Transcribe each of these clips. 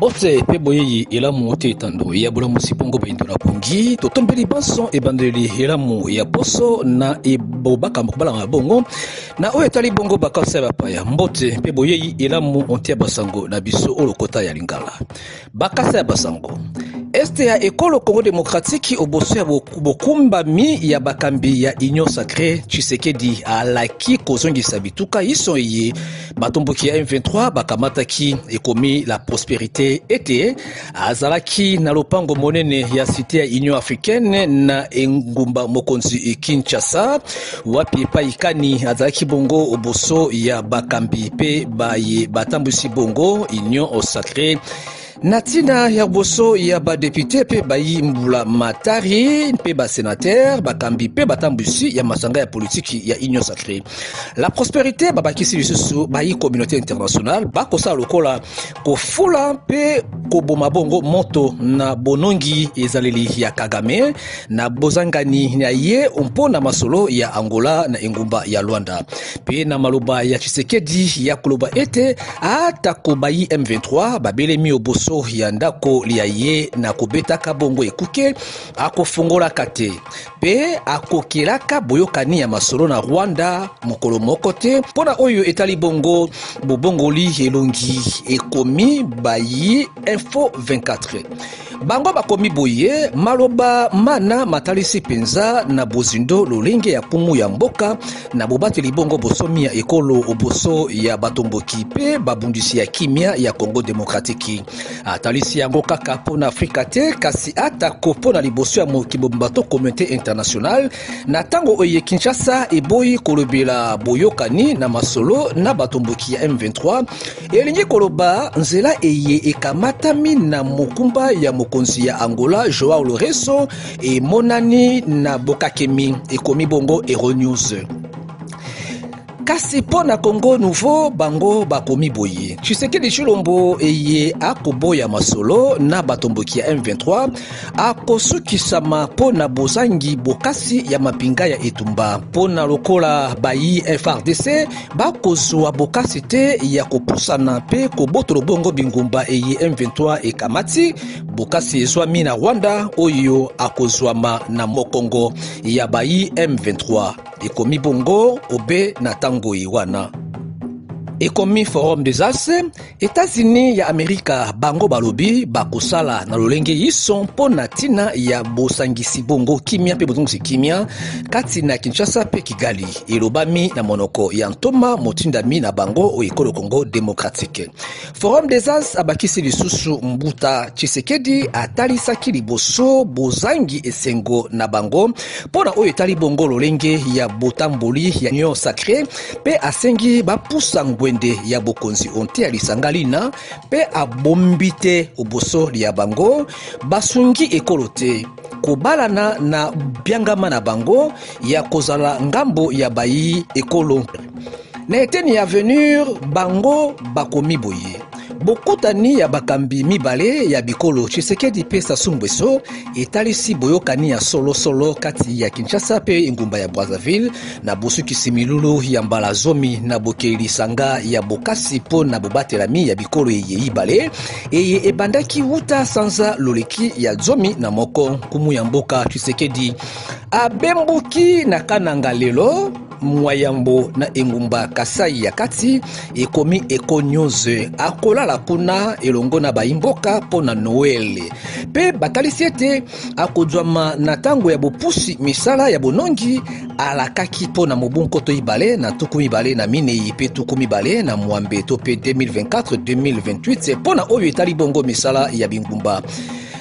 Mbote pe boyeyi elamu ote tando ya bula musipongo baindona pongi totombeli banso ebandeli elamu ya poso na ebobaka mbala bongo na oyo etali bongo bakasa bapaya mbote pe boyeyi elamu ontia basango na biso olokota ya lingala bakasa ya basango este ya ekolo Congo démocratique oboso ya bokumbami ya bakambi ya Union Sacrée Tshisekedi alaki kozongisa bituka iso ye batomboki ya M23 bakamataki ekomi la prospérité ete azalaki na lopango monene ya cité ya Union africaine na engumba mokonzi Kinshasa wapi paikani azalaki bongo oboso ya bakambi pe baye batambusi bongo Union Sacrée Natina ya boso ya ba député pe bayi mbula matari pe ba sénateur bakambi pe batambusi ya masanga ya politique ya Union Sacrée. La prospérité babakisi lisusu bayi communauté internationale bakosa lokola kofula pe koboma bongo moto na bonongi ezaleli ya Kagame na bozangani na ye na masolo ya Angola na engumba ya Luanda. Pe na maloba ya Tshisekedi ya koloba ete atako bayi M23 babelemi oboso ya ndako lia ye na kobetaka bongo ekuke akofungola kate pe akokelaka boyokani ya masolo na Rwanda mokolo moko te pona oyo etali bongo bobongoli elongi ekomi bayi info 24 bango bakomi boye maloba mana matalisi penza na bozindo lolenge ya pumu ya mboka na bobateli bongo bosomi ya ekolo oboso ya batomboki pe babundisi ya kimia ya Congo démocratique atalisi yango kaka pona Afrika te kasi atako pona liboso ya mokibombato communauté internationale na tango oye Kinshasa eboyi kolobela boyokani na masolo na batomboki ya M23 elingi koloba nzela eye ekamatami na mokumba ya mokonzi ya Angola Joao Lourenço e monani na bokakemi ekomi bongo Euronews kasi pona Congo Nouveau bango bakomi boye Tshisekedi Chilombo eye akoboya masolo na batomboki ya M23 akosukisama pona bozangi bokasi ya mapinga ya etumba pona lokola bayi FRDC bakozwa bokasi te ya kopusana pe kobotolo bongo bingumba eye M23 ekamati bokasi ezwami na Rwanda oyo akozwama na mokongo ya bayi M23 ekomi bongo obe na tango iwana ekomi Forum des As États-Unis ya Amerika bango balobi bakosala na lolenge yiso pona tina ya bosangisi bongo kimia pe bozongisi kimia kati na Kinshasa pe Kigali elobami na monoko ya ntoma motindami na bango o ekolo Congo démocratique. Forum des As abakisi lisusu mbuta Tshisekedi atalisaki liboso bozangi esengo na bango pona oyo etali bongo lolenge ya botamboli ya Union Sacrée pe asengi bapusa ya bokonzi onte ya lisangalina pe abombite oboso ya bango basungi ekolote kobalana na biangama na bango ya kozala ngambo ya bayi ekolo na eteni ya venir bango bakomi boye bokutani ya bakambi mibale ya bikolo Tshisekedi pe Sassou Nguesso etalisi boyokani ya solo kati ya Kinshasa pe engumba ya Brazzaville na bosukisi milulu ya mbala zomi na bokeli sanga ya bokasi po na bobatelami ya bikolo eye ibale eye ebandaki wuta sanza loleki ya zomi na moko kumu ya mboka Tshisekedi abembuki na kananga lelo mwayambo na engumba Kasai ya kati ekomi Econews akolala kuna elongo na baimboka pona Noel pe batalisi ete akozwama na tango ya bopusi misala ya bonongi alakaki pona mobunko to ibale na tuku mibale na minei pe tuku mibale na mwambe to pe 2024-2028 pona oyo etali bongo misala ya bingumba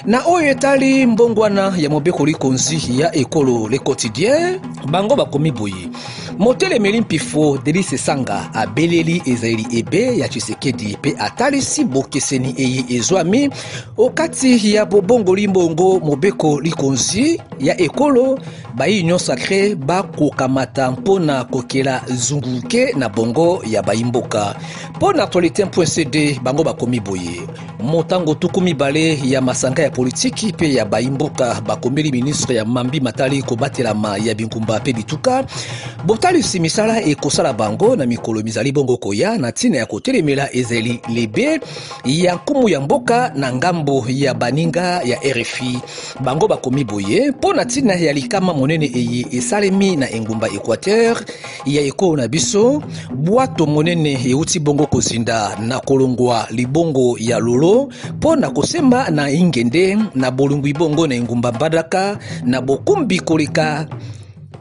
na oyo etali mbongwana ya mobeko likonzi ya ekolo Le Quotidien bango bakomi boye motele melimpifo Delice Sanga abeleli ezali ebe ya Tshisekedi pe atalisi bokeseni eye ezwami okati ya bobongo limbongo mobeko likonzi ya ekolo bayi Union Sacrée bakokamata mpona kokela zunguke na bongo ya bayimboka pona actualité.cd bango bakomi boye motango tukumi bale ya masanga ya politiki pe ya bayimboka bakomeli ministre ya Mambi Matali kobatelama ya bingumba pe bituka bota basalisi misala ekosala bango na mikolo mizali bongo koya na ntina ya kotelemela ezali lebe ya nkumu ya mboka na ngambo ya baninga ya RFI. Bango bakomi boye mpo na ntina ya likama monene eye esalemi na engumba Equateur ya ekolo na biso, bwato monene euti bongo kozinda na kolongwa libongo ya lolo mpo na kosemba na ingende na bolungwi bongo na engumba Mbadaka na bokumbi koleka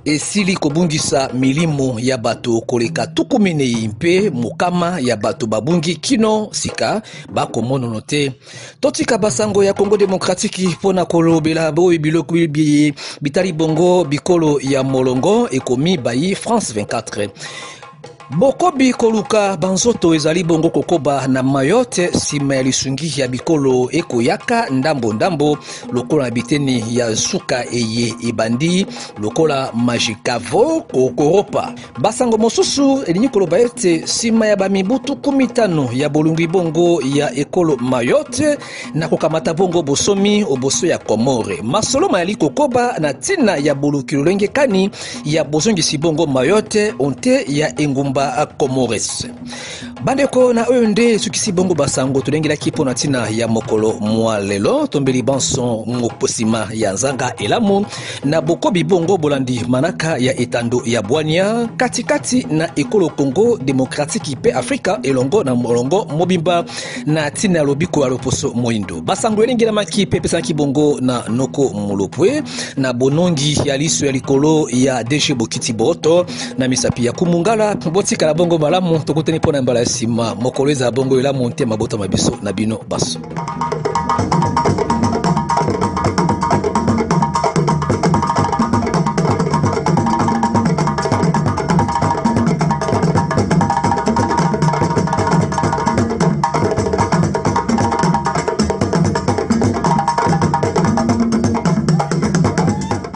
esili kobungisa milimo ya bato koleka tukuminei mpe mukama ya bato babungi kino sika bakomonono te. Totika basango ya Congo Démocratique pona kolobela boy biloko bitali bongo bikolo ya molongo ekomi bayi France 24. Bokobi koluka banzoto ezali bongo kokoba na Mayotte sima ya lisungi ya bikolo ekoyaka ndambo lokola biteni ya suka eye ebandi lokola Majikavo kokoropa. Basango mosusu elinyi koloba ete sima ya bamibutu 15 ya bolungi bongo ya ekolo Mayotte na kokamata bongo bosomi oboso ya Komore. Masolo mayali kokoba na tina ya bolukilo lenge kani ya bozongisi bongo Mayotte onte ya engumba Comores. Bandeko na OND sukisi bongo basango tulengela kipo na tina ya mokolo mwa lelo tombeli banson moposima ya nzanga elamu na bokobi bongo bolandi manaka ya etando ya Bwania katikati na ekolo Congo Démocratique pe Afrika elongo na molongo mobimba na tina lobiko ya loposo moindo. Basango elengela maki pepesa kibongo na noko mulopwe na bonongi ya liso ya likolo ya DG Bokiti Boto na misapi ya kumungala botika la bongo malamu tokuteni pona mbala sima mokolo eza bongo elamu ntema bota mabiso na bino baso.